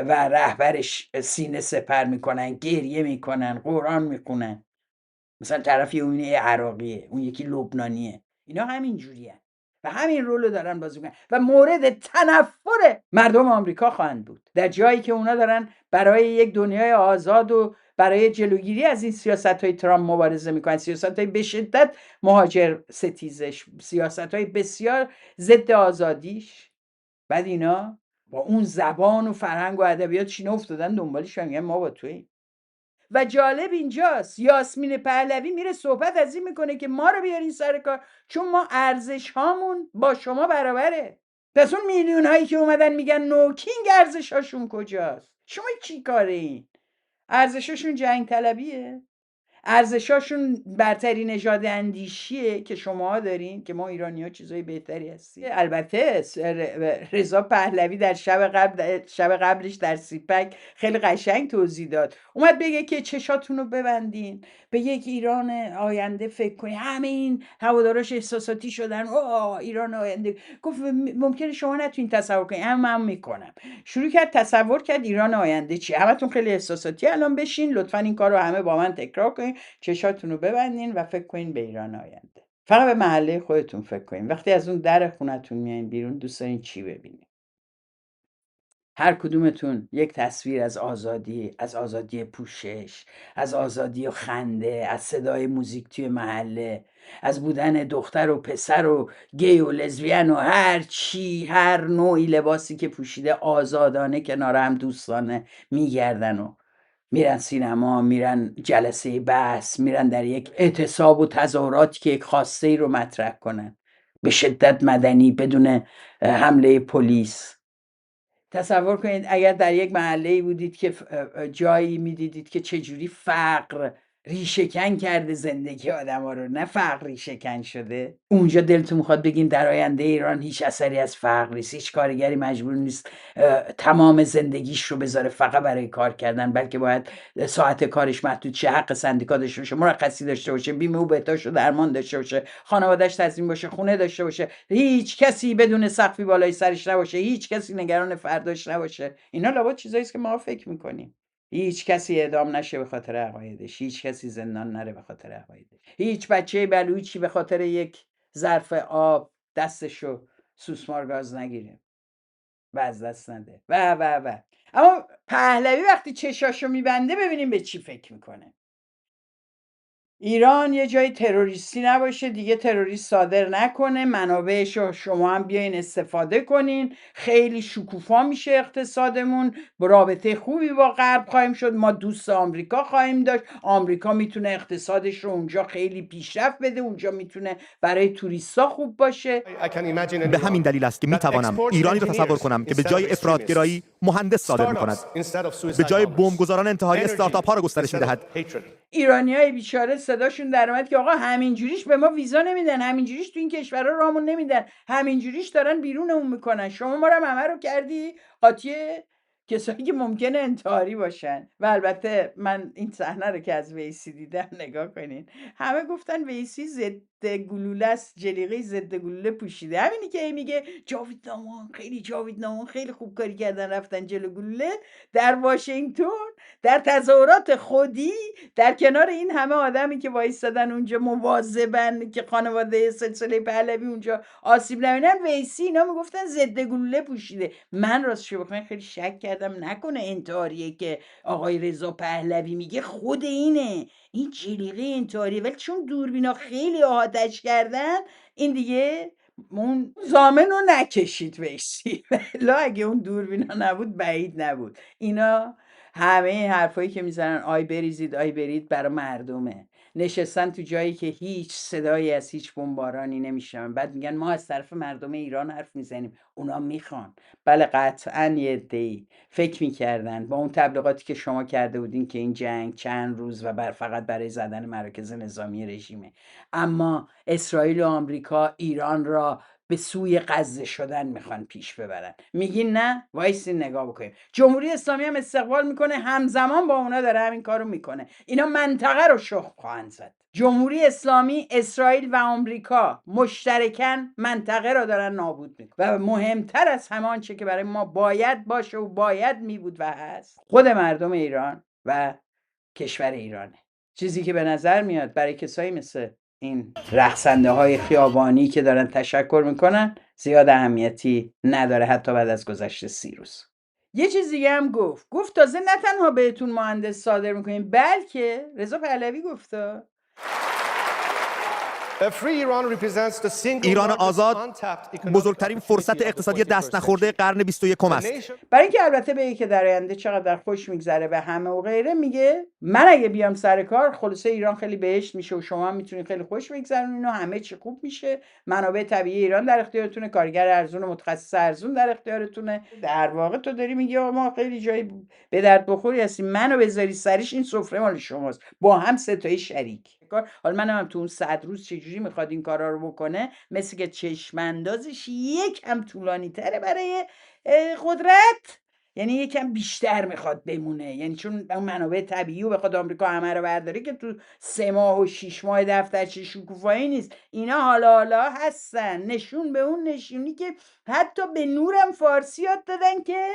و رهبرش سینه سپر میکنن، گریه میکنن، قرآن میخونن. مثلا طرفی اون عراقیه، اون یکی لبنانیه، اینا همین جوریه و همین رولو دارن بازی میکنن و مورد تنفر مردم آمریکا خواهند بود، در جایی که اونا دارن برای یک دنیای آزاد و برای جلوگیری از این سیاست‌های ترامپ مبارزه میکنن، سیاست‌های به شدت مهاجر ستیزش، سیاست‌های بسیار ضد آزادیش. بعد اینا با اون زبان و فرهنگ و ادبیاتش اینا افتادن دنبالش، میگن ما با توییم. و جالب اینجاست یاسمین پهلوی میره صحبت از این میکنه که ما رو بیارین سر کار چون ما ارزش هامون با شما برابره. پس اون میلیون هایی که اومدن میگن نوکینگ ارزش هاشون کجاست؟ شما چی کاره این؟ ارزشاشون جنگ طلبیه؟ ارزشاشون برتری نژاد اندیشیه که شما دارین که ما ایرانی‌ها چیزای بهتری هستیم؟ البته رضا پهلوی در شب قبلش در سیپک خیلی قشنگ توضیح داد، اومد بگه که چشاتون رو ببندین، به یک ایران آینده فکر کنین. همه این هواداراش احساساتی شدن، ایران آینده. گفت ممکنه شما نتونین تصور کنین، اما من میکنم. شروع کرد تصور کرد ایران آینده چی. همتون خیلی احساساتی الان بشین، لطفا این کار رو همه با من تکرار کنین، چشاتون رو ببندین و فکر کنین به ایران آینده. فقط به محله خودتون فکر کنین. وقتی از اون در خونتون میایین بیرون دوست دارین چی ببینین؟ هر کدومتون یک تصویر از آزادی پوشش، از آزادی و خنده، از صدای موزیک توی محله، از بودن دختر و پسر و گی و لزبیان و هر چی، هر نوعی لباسی که پوشیده آزادانه کنار هم دوستانه میگردن و میرن سینما، میرن جلسه بحث، میرن در یک اعتصاب و تظاهراتی که یک خواسته ای رو مطرح کنن به شدت مدنی بدون حمله پلیس. تصور کنید اگر در یک محله‌ای بودید که جایی میدیدید که چجوری فقر ریشه‌کن کرده زندگی آدم‌ها رو، نه فقر ریشه‌کن شده. اونجا دلتون میخواد بگین در آینده ایران هیچ اثری از فقر نیست، هیچ کارگری مجبور نیست تمام زندگیش رو بذاره فقط برای کار کردن، بلکه باید ساعت کارش محدود شه، حق سندیکا داشته باشه، مرخصی داشته باشه، بیمه و بهداشت و درمان داشته باشه، خانواده‌اش تضمین باشه، خونه داشته باشه، هیچ کسی بدون سقفی بالای سرش نباشه، هیچ کسی نگران فرداش نباشه. اینا لابد چیزایی است که ما فکر میکنیم. هیچ کسی اعدام نشه به خاطر عقایدش، هیچ کسی زندان نره به خاطر عقایدش، هیچ بچه بلوچی به خاطر یک ظرف آب دستشو سوسمار گاز نگیره و از دست نده و اما پهلوی وقتی چشاشو میبنده ببینیم به چی فکر میکنه. ایران یه جای تروریستی نباشه، دیگه تروریست صادر نکنه، منابعش رو شما هم بیاین استفاده کنین، خیلی شکوفا میشه اقتصادمون، با رابطه خوبی با غرب خواهیم شد، ما دوست آمریکا خواهیم داشت، آمریکا میتونه اقتصادش رو اونجا خیلی پیشرفت بده، اونجا میتونه برای توریستا خوب باشه. به همین دلیل است که میتوانم ایرانی را تصور کنم که به جای افراطگرایی مهندس صادر میکند، به جای بمبگذاران انتحاری استارتاپ ها را گسترش میدهد. ایرانیای بیچاره صداشون در اومد که آقا همینجوریش به ما ویزا نمیدن، همینجوریش تو این کشورها رامون نمیدن، همینجوریش دارن بیرونمون میکنن، شما ما رو همه رو کردی قاطی کسایی که ممکنه انتحاری باشن. و البته من این صحنه رو که از ویسی دیدم نگاه کنین، همه گفتن ویسی ضد گلوله است، جلیقه ضد گلوله پوشیده، همینی که میگه جاوید نامان خیلی خوب کاری کردن رفتن جلو گلوله. در واشنگتن در تظاهرات خودی در کنار این همه آدمی که وایستادن اونجا مواظبن که خانواده سلسله پهلوی اونجا آسیب نبینن، ویسی اینا میگفتن ضد گلوله پوشیده. من راستش بخوام خیلی شک کردم نکنه انتحاریه که آقای رضا پهلوی میگه خود این جلیقه انتحاریه، ولی چون دوربینا خیلی آتش کردن این دیگه اون زامن رو نکشید ویسی. لا اگه اون دوربینا نبود بعید نبود. اینا همه این حرفایی که میزنن آی بریزید آی برید برای مردمه، نشستن تو جایی که هیچ صدایی از هیچ بمبارانی نمیشنون، بعد میگن ما از طرف مردم ایران حرف میزنیم، اونا میخوان. بله قطعا یه عده‌ای فکر میکردن با اون تبلیغاتی که شما کرده بودین که این جنگ چند روز و فقط برای زدن مراکز نظامی رژیمه، اما اسرائیل و آمریکا ایران را به سوی غزه شدن میخوان پیش ببرن. میگین نه؟ وایسین نگاه بکنیم. جمهوری اسلامی هم استقبال میکنه، همزمان با اونا داره همین کارو میکنه. اینا منطقه رو شخم خواهند زد. جمهوری اسلامی، اسرائیل و آمریکا مشترکاً منطقه رو دارن نابود میکنن و مهمتر از همه آنچه که برای ما باید باشه و باید میبود و هست، خود مردم ایران و کشور ایرانه. چیزی که به نظر میاد برای کسایی مثل این رقصنده های خیابانی که دارن تشکر میکنن زیاد اهمیتی نداره، حتی بعد از گذشت 30 روز. یه چیز دیگه هم گفت تازه نه تنها بهتون مهندس صادر میکنیم، بلکه رضا پهلوی گفته ایران آزاد بزرگترین فرصت اقتصادی دست نخورده قرن 21 است. برای اینکه البته به که در آینده چقدر خوش میگذره به همه و غیره، میگه من اگه بیام سر کار خلاصه ایران خیلی بهشت میشه و شما هم میتونید خیلی خوش بگذرونین و همه چی خوب میشه. منابع طبیعی ایران در اختیارتونه، کارگر ارزون و متخصص ارزون در اختیارتونه. در واقع تو داری میگی ما خیلی جای به درد بخوری هستیم، منو بذاری سریش، این سفره مال شماست، با هم ستایی شریک. حالا منم تو اون 100 روز چجوری میخواد این کارا رو بکنه، مثل که چشم اندازش یکم طولانی تره برای قدرت، یعنی یکم بیشتر میخواد بمونه، یعنی چون اون منابع طبیعی و بخواد آمریکا همه رو برداره که تو 3 ماه و 6 ماه دفترچه شکوفایی نیست. اینا حالا هستن، نشون به اون نشونی که حتی به نورم فارسی یاد دادن که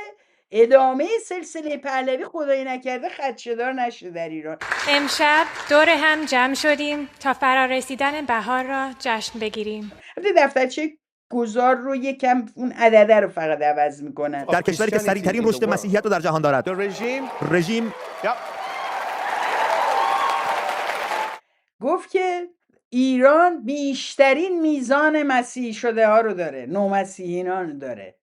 ادامه سلسله پهلوی خدایی نکرده خدشه‌دار نشه در ایران. امشب دور هم جمع شدیم تا فرارسیدن بهار را جشن بگیریم. دفترچه گذار رو یکم اون عدده رو فقط عوض میکنن. در کشوری که سریعترین رشد مسیحیت رو در جهان دارد، رژیم گفت که ایران بیشترین میزان مسیحی شده ها رو داره، نومسیحیان داره.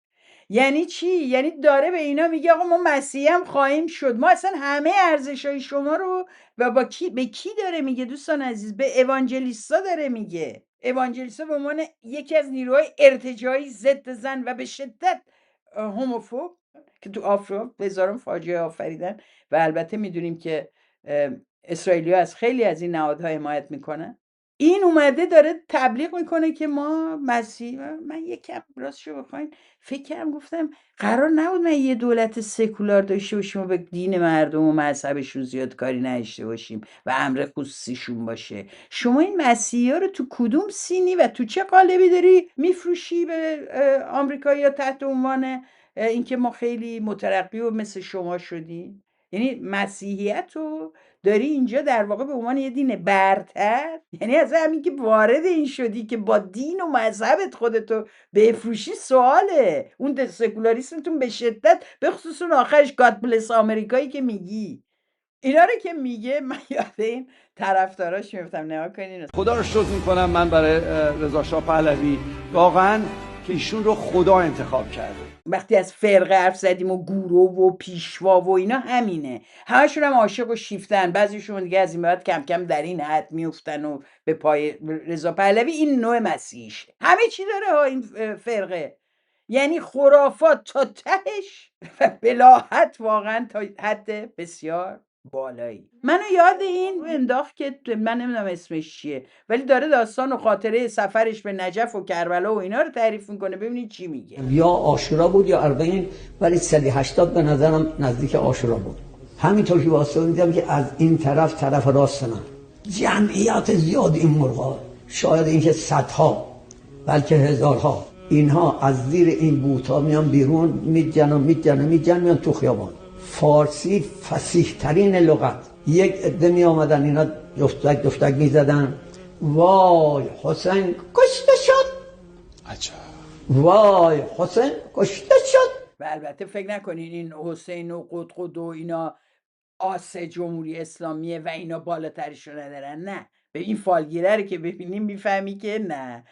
یعنی چی؟ یعنی داره به اینا میگه آقا ما مسیحی هم خواهیم شد. ما اصلا همه ارزش‌های شما رو و به کی داره میگه دوستان عزیز؟ به اوانجلیستا داره میگه. اوانجلیستا به عنوان یکی از نیروهای ارتجاعی ضد زن و به شدت هوموفوب که تو آفریقا هزاران فاجعه آفریدن و البته میدونیم که اسرائیلی‌ها از خیلی از این نهادها حمایت میکنن. این اومده داره تبلیغ میکنه که ما مسیح. من یکم راستشو بخواین فکرم گفتم قرار نبود من یه دولت سکولار داشته باشیم و به دین مردم و مذهبشون زیاد کاری نداشته باشیم و امر خصوصیشون باشه. شما این مسیحی ها رو تو کدوم سینی و تو چه قالبی داری میفروشی به آمریکایی‌ها تحت عنوان اینکه ما خیلی مترقی و مثل شما شدیم؟ یعنی مسیحیت رو داری اینجا در واقع به عنوان یه دین برتر، یعنی از همین که وارد این شدی که با دین و مذهبت خودتو بفروشی سواله. اون سکولاریسمتون به شدت، به خصوص اون آخرش گاد بلس آمریکایی که میگی، اینا رو که میگه من یاد این طرفداراش میفتم. نگاه کنین. خدا رو شکر میکنم من برای رضا شاه پهلوی واقعا که ایشون رو خدا انتخاب کرده. وقتی از فرقه حرف زدیم و گروه و پیشوا و اینا همینه، همشون هم عاشق و شیفتن، بعضیشون دیگه از این بعد کم کم در این حد میفتن و به پای رضا پهلوی. این نوع مسیحیشه، همه چی داره ها این فرقه، یعنی خرافات تا تهش و بلاحت واقعا تا حد بسیار بالایی. منو یاد این انداخت که من نمیدونم اسمش چیه، ولی داره داستان و خاطره سفرش به نجف و کربلا و اینا رو تعریف میکنه. ببینید چی میگه. یا عاشورا بود یا اربعین، ولی 180 به نظرم نزدیک عاشورا بود. همینطور که واسه دیدم که از این طرف راست من جمعیت زیاد این مرغا، شاید اینکه صدها بلکه هزارها، اینها از زیر این بوتا میان بیرون، میجنن میان تو خیابان. فارسی فصیح ترین لغت. یک عده می آمدن اینا دفتک می زدن، وای حسین کشته شد، عجب، وای حسین کشته شد. و البته فکر نکنین این حسین و قدقد و اینا آس جمهوری اسلامیه و اینا بالاترشون ندارن. نه، به این فالگیره رو که ببینیم میفهمی که نه،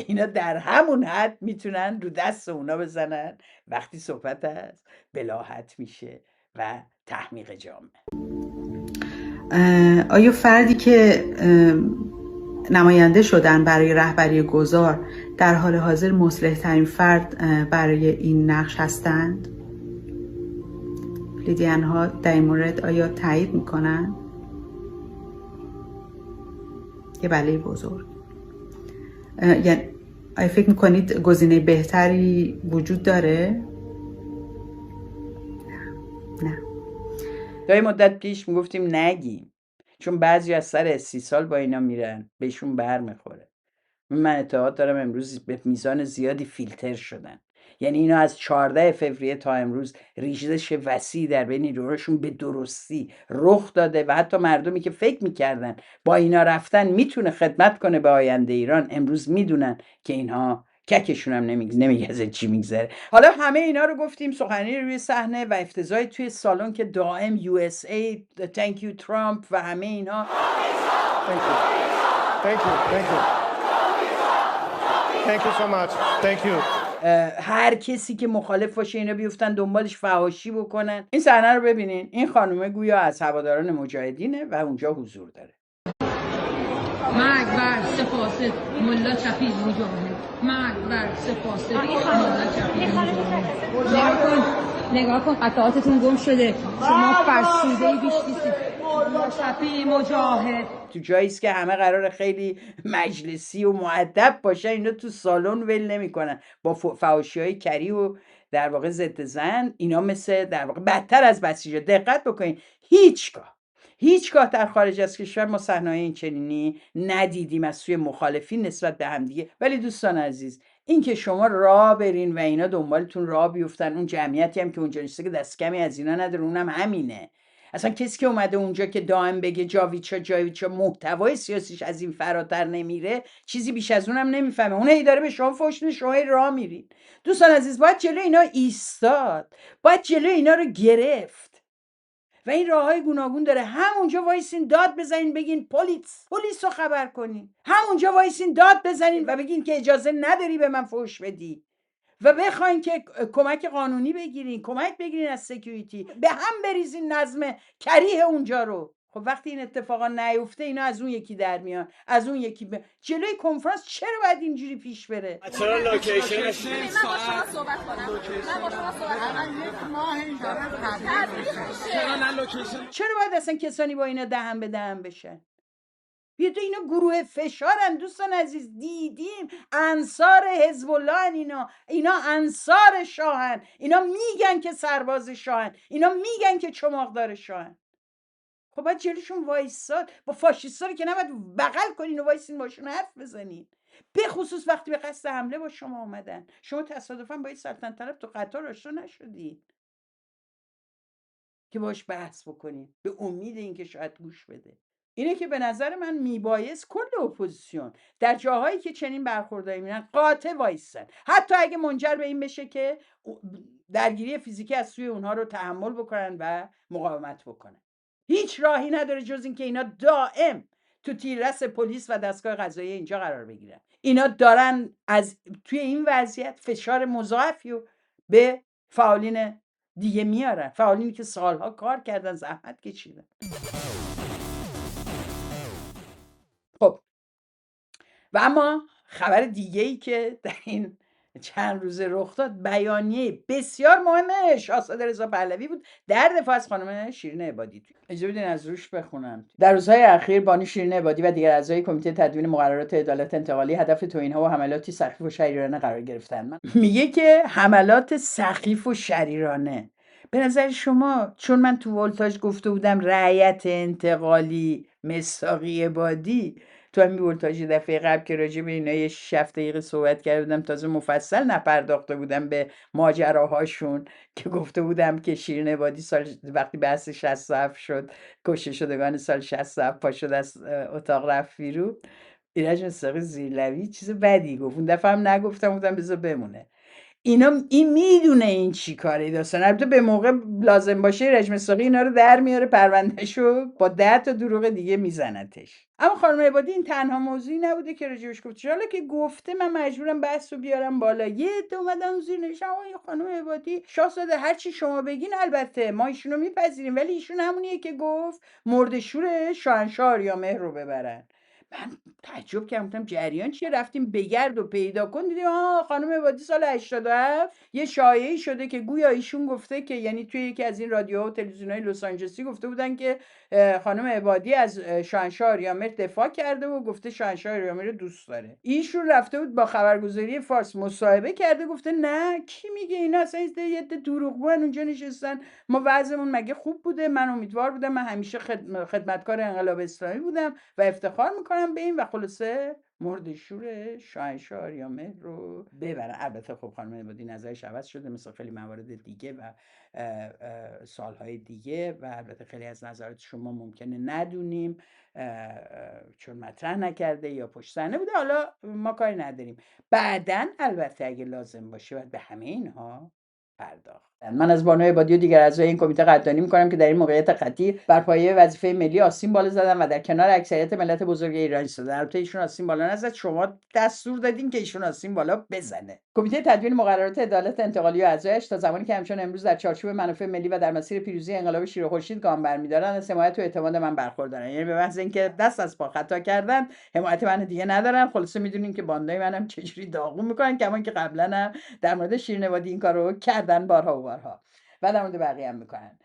اینا در همون حد میتونن رو دست اونا بزنن وقتی صحبت از بلاحت میشه و تحمیق جامعه. آیا فردی که نماینده شدن برای رهبری گذار در حال حاضر مصلح ترین فرد برای این نقش هستند؟ لیدیان ها در این مورد آیا تایید میکنن؟ یه بله بزرگ. یعنی آیا فکر میکنید گزینه بهتری وجود داره؟ نه. تا یه مدت پیش میگفتیم نگیم، چون بعضی از سر استیصال با اینا میرن بهشون بر میخوره. من اعتقاد دارم امروز به میزان زیادی فیلتر شدن، یعنی اینا از 14 فوریه تا امروز ریزش وسیع در بین نیروهاشون به درستی رخ داده و حتی مردمی که فکر میکردن با اینا رفتن میتونه خدمت کنه به آینده ایران، امروز میدونن که اینها ککشون هم نمیگذه چی میگذره. حالا همه اینا رو گفتیم، سخنرانی روی صحنه و افتضاح توی سالن که دائم USA thank you ترامپ و همه اینا. Thank you so much. Thank you. هر کسی که مخالف باشه اینا بیفتن دنبالش فحاشی بکنن. این صحنه رو ببینین، این خانومه گویا از هواداران مجاهدینه و اونجا حضور داره. مرگ بر سپاس ملا چپیز مجاهد، مرگ بر سپاس ملا چپیز مجاهد. نگاه کن قطعاتتون گم شده، شما فرسوده بیش نیستید. ملا چپی مجاهد. تو جاییست که همه قراره خیلی مجلسی و مؤدب باشن، اینا تو سالن ول نمیکنن با فحاشی‌های کری و در واقع ضد زن. اینا مثل در واقع بدتر از بسیجا. دقت بکنین، هیچگاه در خارج از کشور ما صحنه‌های این چنینی ندیدیم از سوی مخالفین نسبت به همدیگه. ولی دوستان عزیز، این که شما راه برین و اینا دنبالتون راه بیفتن، اون جمعیتی هم که اونجا نشسته که دست کمی از اینا نداره، اونم همینه. اصلا کسی که اومده اونجا که دائم بگه جاویدچا محتوای سیاسیش از این فراتر نمیره، چیزی بیش از اونم نمیفهمه. اون هی داره به شما فحش میده، شما راه میرین. دوستان عزیز، باید جلوی اینا ایستاد، باید جلوی اینا رو گرفت و این راههای گوناگون داره. همونجا وایسین داد بزنین بگین پلیس رو خبر کنین، همونجا وایسین داد بزنین و بگین که اجازه نداری به من فحش بدی و بخواین که کمک قانونی بگیرین، کمک بگیرین از سکیوریتی، به هم بریزین نظم کریه اونجا رو. خب وقتی این اتفاقا نیفته، اینا از اون یکی در میان، از اون یکی جلوی کنفرانس چرا باید اینجوری پیش بره؟ چرا لوکیشنش چرا باید اصلا کسانی با اینا دهن به دهن بشن؟ بیاید، اینا گروه فشارن دوستان عزیز. دیدیم انصار حزب الله، اینا انصار شاهن، اینا میگن که سرباز شاهن، اینا میگن که چماقدار شاهن. خب باید جلوشون وایساد. با فاشیستا رو که نباید بغل کنین و وایسین باشون حرف بزنین، به خصوص وقتی به قصد حمله با شما اومدن. شما تصادفاً با این سلطنت طلب تو قطار آشنا نشدین که باش بحث بکنین به امید اینکه شاید گوش بده. اینه که به نظر من میبایست کل اپوزیسیون در جاهایی که چنین برخوردایی میرن قاطع وایسن، حتی اگه منجر به این بشه که درگیری فیزیکی از سوی اونها رو تحمل بکنن و مقاومت بکنن. هیچ راهی نداره جز این که اینا دائم تو تیررس پلیس و دستگاه قضایی اینجا قرار بگیرن. اینا دارن از توی این وضعیت فشار مضاعفی رو به فعالین دیگه میارن، فعالینی که سالها کار کردن، زحمت کشیدن. خب و اما خبر دیگه‌ای که در این چند روزه رخ داد، بیانیه بسیار مهم شاهزاده رضا پهلوی بود در دفاع از خانم شیرین عبادی. اجازه بدین از روش بخونم. در روزهای اخیر بانو شیرین عبادی و دیگر اعضای کمیته تدوین مقررات عدالت انتقالی هدف توهین‌ها و حملاتی سخیف و شریرانه قرار گرفتند. میگه که حملات سخیف و شریرانه، به نظر شما، چون من تو ولتاژ گفته بودم رعیت انتقالی مصداقی عبادی، تو همین ولتاژ دفعه قبل که راجع به اینا یه 6 دقیقه صحبت کرده بودم، تازه مفصل نپرداخته بودم به ماجراهاشون، که گفته بودم که شیرین عبادی سال وقتی بحث 67 شد، کشته شدگان سال 67 پا شد از اتاق رفت بیرون، ایرج مصداقی زیرلوی چیز بدی گفت. اون دفعه هم نگفتم، بودم بذار بمونه. این میدونه این چی کاری داستان. البته به موقع لازم باشه ایرج مصداقی اینا رو در میاره، پروندهشو با 10 تا دروغ دیگه میزنتش. اما خانم عبادی این تنها موضوعی نبوده که راجبش گفت. حالا که گفته من مجبورم بحث رو بیارم بالا. یه عده اومدن زیر نوشتن آقا خانم عبادی شاهزاده هر چی شما بگین البته ما ایشونو میپذیریم، ولی ایشون همونیه که گفت مردشور شاهنشاه یا مهر رو ببرن. من تعجب کردم، گفتم جریان چیه؟ رفتیم بگرد و پیدا کن، دیدیم خانم عبادی سال 87 یه شایعی شده که گویا ایشون گفته که، یعنی توی یکی از این رادیوها و تلویزیون‌های لس آنجلسی گفته بودن که خانم عبادی از شاهنشاه آریامر دفاع کرده و گفته شاهنشاه آریامر رو دوست داره. ایشون رفته بود با خبرگزاری فارس مصاحبه کرده، گفته نه کی میگه اینا، اصلا یه عده دروغگوان اونجا نشستن، ما وضعمون مگه خوب بوده، من امیدوار بودم، من همیشه خدمتکار انقلاب اسلامی بودم و افتخار میکنم به این، و خلاصه مرد شور شاهنشاه آریامهر رو ببرن. البته خب خانم عبادی نظرش عوض شده مثل خیلی موارد دیگه و سالهای دیگه، و البته خیلی از نظرات شما ممکنه ندونیم چون مطرح نکرده یا پشت صحنه بوده، حالا ما کاری نداریم. بعدن البته اگه لازم باشه باید به همه اینها پرداخت. من از بانو عبادی و دیگر اعضای این کمیته قدردانی می‌کنم که در این موقعیت خطیر بر پایه وظیفه ملی آستین بالا زدن و در کنار اکثریت ملت بزرگ ایران ایستادن. البته ایشون آستین بالا نزد، شما دستور دادین که ایشون آستین بالا بزنه. کمیته تدوین مقررات عدالت انتقالی و اعضایش تا زمانی که همچنان امروز در چارچوب منافع ملی و در مسیر پیروزی انقلاب شیر و خورشید گام برمی‌دارن، از حمایت و اعتماد من برخوردارن. یعنی به محض اینکه دست از پا خطا کردن حمایت من دیگه ندارن. خلاصه میدونین که باندای منم چجوری داغون میکنن، کمان که قبلا هم در مورد شیرین عبادی این کارو کردن بارها و بارها و در مورد بقیه هم میکنن.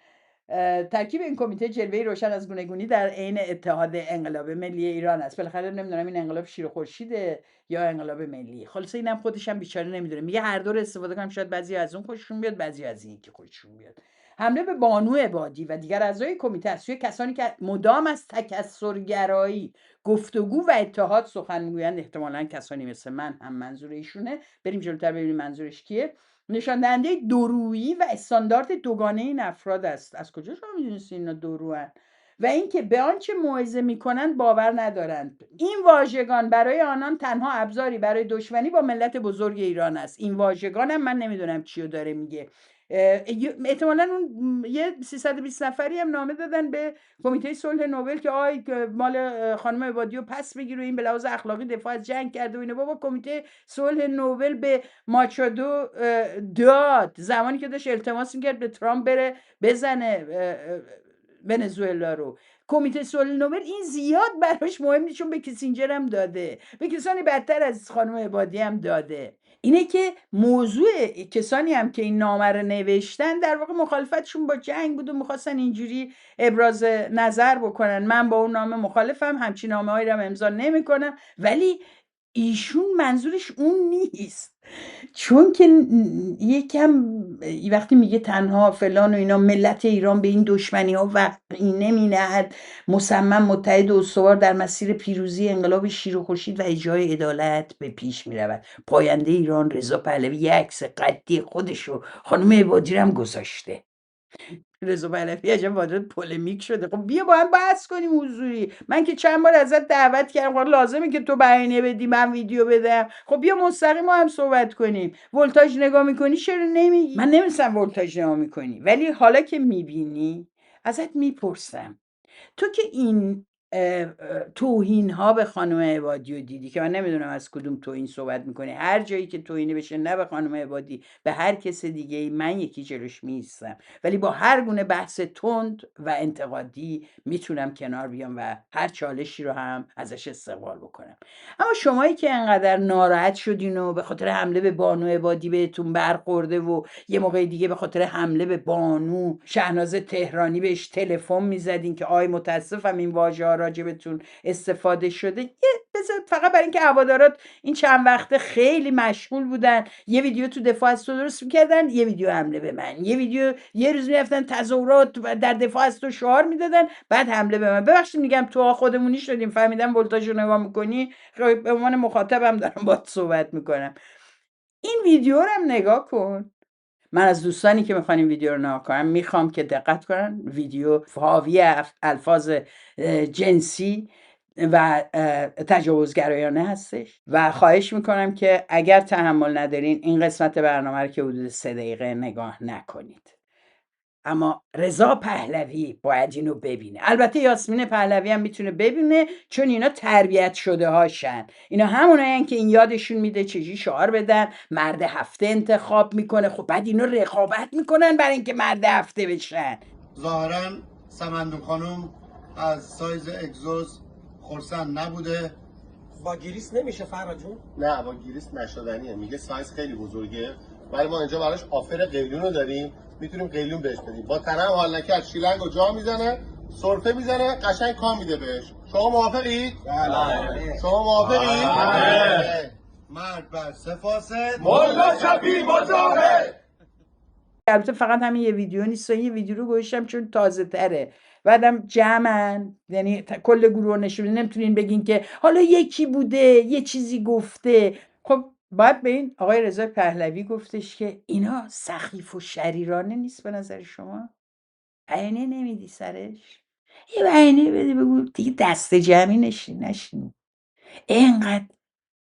ترکیب این کمیته جلوه‌ای روشن از گونه‌گونی در عین اتحاد انقلاب ملی ایران است. بالاخره نمیدونم این انقلاب شیر و خورشیده یا انقلاب ملی. خلاصه اینم خودش هم بیچاره نمیدونه، میگه هر دو رو استفاده کنم، شاید بعضی از اون خوششون بیاد، بعضی از این که خوششون بیاد. حمله به بانو عبادی و دیگر اعضای کمیته از سوی کسانی که مدام از تکثرگرایی، گفتگو و اتحاد سخن میگویند، احتمالاً کسانی مثل من هم منظور ایشونه، بریم جلوتر ببینیم منظورش کیه، نشان دهنده دورویی و استاندارد دوگانه این افراد است. از کجا شما می‌دونید اینا دوروان؟ و اینکه به آنچه موعظه می‌کنند باور ندارند. این واژگان برای آنان تنها ابزاری برای دشمنی با ملت بزرگ ایران است. این واژگان هم من نمیدونم چیو داره میگه. احتمالاً اون یه 320 نفری هم نامه دادن به کمیته صلح نوبل که آی مال خانم عبادی رو پس بگیر و این به لحاظ اخلاقی دفاع از جنگ کرده و اینو. بابا کمیته صلح نوبل به ماچادو داد زمانی که داشت التماس میکرد به ترامپ بره بزنه ونزوئلا رو. کمیته صلح نوبل این زیاد براش مهم نیست، چون به کیسینجر هم داده، به کسانی بدتر از خانم عبادی هم داده. اینه که موضوع کسانی هم که این نامه رو نوشتن در واقع مخالفتشون با جنگ بود و میخواستن اینجوری ابراز نظر بکنن. من با اون نامه مخالفم، همچین نامه هایی رو امضا نمی‌کنم، ولی ایشون منظورش اون نیست. چون که یکم وقتی میگه تنها فلان و اینا، ملت ایران به این دشمنی ها وقعی نمینهد، مصمم متحد و استوار در مسیر پیروزی انقلاب شیر و خورشید و اجرای عدالت به پیش میرود. پاینده ایران رضا پهلوی یه عکس قدی خودشو خانم عبادی رو هم گذاشته. رضا پهلوی عجب وارد پولمیک شده. خب بیا با هم بحث کنیم حضوری. من که چند بار ازت دعوت کردم، خب لازمه که تو بیانیه بدی من ویدیو بدم. خب بیا مستقیم ما هم صحبت کنیم. ولتاژ نگاه میکنی چرا نمیگی؟ من نمی‌دونم ولتاژ نگاه میکنی، ولی حالا که میبینی ازت میپرسم، تو که این توهین ها به خانم عبادی رو دیدی، که من نمیدونم از کدوم توهین صحبت میکنی، هر جایی که توهینی بشه، نه به خانم عبادی، به هر کس دیگه، من یکی جلوش میستم، ولی با هر گونه بحث تند و انتقادی میتونم کنار بیام و هر چالشی رو هم ازش استقبال بکنم. اما شمایی که انقدر ناراحت شدین و به خاطر حمله به بانو عبادی بهتون برخورده و یه موقع دیگه به خاطر حمله به بانو شهناز تهرانی بهش تلفن میزدین که آی متاسفم این واژه راجبتون استفاده شده، یه بذار فقط برای اینکه هوادارات این چند وقته خیلی مشغول بودن، یه ویدیو تو دفاع از تو درست میکردن، یه ویدیو حمله به من، یه ویدیو یه روز میرفتن تظاهرات و در دفاع از تو شعار میدادن، بعد حمله به من. ببخشید میگم تو خودمونی شدیم، فهمیدم ولتاژ رو نگاه میکنی، به عنوان مخاطبم دارم باهات صحبت میکنم. این ویدیو رو هم نگاه کن. من از دوستانی که میخوان این ویدیو رو نگاه کنن میخوام که دقت کنن. ویدیو حاوی الفاظ جنسی و تجاوزگرایانه هستش و خواهش میکنم که اگر تحمل ندارین این قسمت برنامه رو که حدود 3 دقیقه نگاه نکنید. اما رضا پهلوی باید اینو ببینه. البته یاسمین پهلوی هم میتونه ببینه، چون اینا تربیت شده هاشن. اینا همونایی که این یادشون میده چجوری شعار بدن، مرد هفته انتخاب میکنه. خب بعد اینا رقابت میکنن برای اینکه مرد هفته بشن. ظاهرا سمندون خانم از سایز اگزوز خرسند نبوده. با گریس نمیشه فرهاد جون؟ نه با گریس نشدنیه، میگه سایز خیلی بزرگه ولی ما اینجا براش آفر قیلون رو داریم، میتونیم قیلون بهش بدیم. با تنم حال نکرد شیلنگ و جا میزنه، سرفه میزنه، قشنگ کام میده بهش. شما موافقید؟ بله. شما موافقید؟ بله. مرد بر سفاست ملا چپی مجاهد. البته فقط همین یه ویدیو نیست، یه ویدیو رو گوشتم چون تازه تره، بعدم جمعن، یعنی کل گروه نشون نمیتونین بگین که حالا یکی بوده یه چیزی گفته. خب باید به این آقای رضا پهلوی گفتش که اینا سخیف و شریرانه نیست به نظر شما؟ عینه نمیدی سرش؟ یه عینه بده بگو دیگه دست جمعی نشین، اینقدر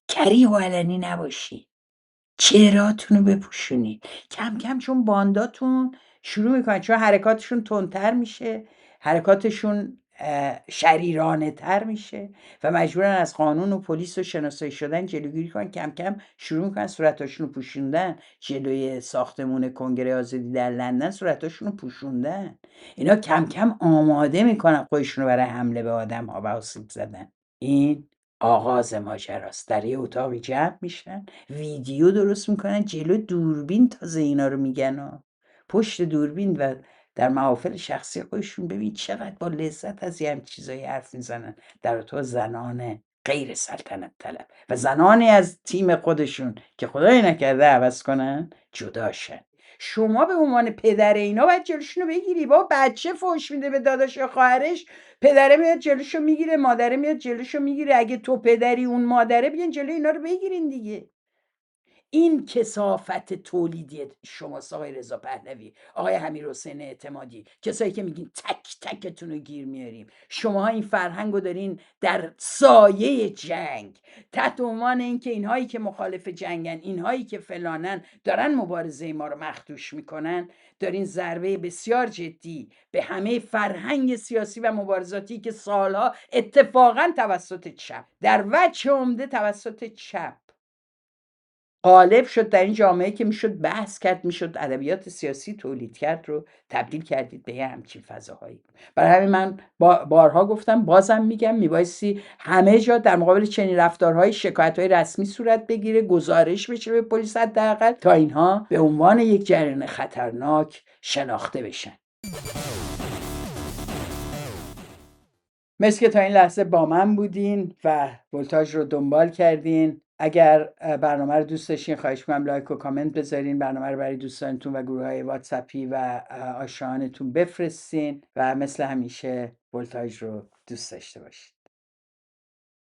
کریه و علنی نباشی، چهرهاتون رو بپوشونید کم کم، چون بانداتون شروع میکنن، چون حرکاتشون تندتر میشه، حرکاتشون شریرانه تر میشه و مجبورن از قانون و پلیس و شناسایی شدن جلوگیری کنن. کم کم شروع میکنن صورتاشون رو پوشوندن. جلوی ساختمون کنگره آزادی در لندن صورتاشون رو پوشوندن. اینا کم کم آماده میکنن خودشون رو برای حمله به آدم ها و آسیب زدن. این آغاز ماجراست. در یه اتاقی جمع میشن، ویدیو درست میکنن، جلو دوربین تازه اینا رو میگن ها. پشت دوربین و در محافل شخصی خودشون ببین چقدر با لذت از یه همچین چیزایی حرف میزنن در اتاق زنان غیر سلطنت طلب و زنانی از تیم خودشون که خدایی نکرده عوض کنن جداشن. شما به عنوان پدر اینا باید جلوشون رو بگیری. با بچه فوش میده به داداش یا خواهرش، پدره میاد جلوشو میگیره، مادره میاد جلوشو میگیره. اگه تو پدری اون مادره، بیان جلوی اینا رو بگیرین دیگه. این کثافت تولیدی شماست آقای رضا پهلوی، آقای امیرحسین اعتمادی، کسایی که میگین تک تکتون رو گیر میاریم. شماها این فرهنگ رو دارین در سایه جنگ، تحت عنوان اینکه اینهایی که مخالف جنگن، اینهایی که فلانن، دارن مبارزه ما رو مخدوش میکنن. دارین ضربه بسیار جدی به همه فرهنگ سیاسی و مبارزاتی که سالها اتفاقا توسط چپ، در وجه عمده توسط چپ غالب شد در این جامعه که میشد بحث کرد، میشد ادبیات سیاسی تولید کرد، رو تبدیل کردید به یه همچین فضاهایی. برای همین من بارها گفتم، بازم میگم، میبایستی همه جا در مقابل چنین رفتارهای شکایت‌های رسمی صورت بگیره، گزارش بشه به پلیس حداقل، تا اینها به عنوان یک جریان خطرناک شناخته بشن. مثل که تا این لحظه با من بودین و ولتاژ رو دنبال کردین. اگر برنامه رو دوست داشتین خواهش می‌کنم لایک و کامنت بذارین، برنامه رو برای دوستانتون و گروه‌های واتساپی و آشنایانتون بفرستین و مثل همیشه ولتاژ رو دوست داشته باشین.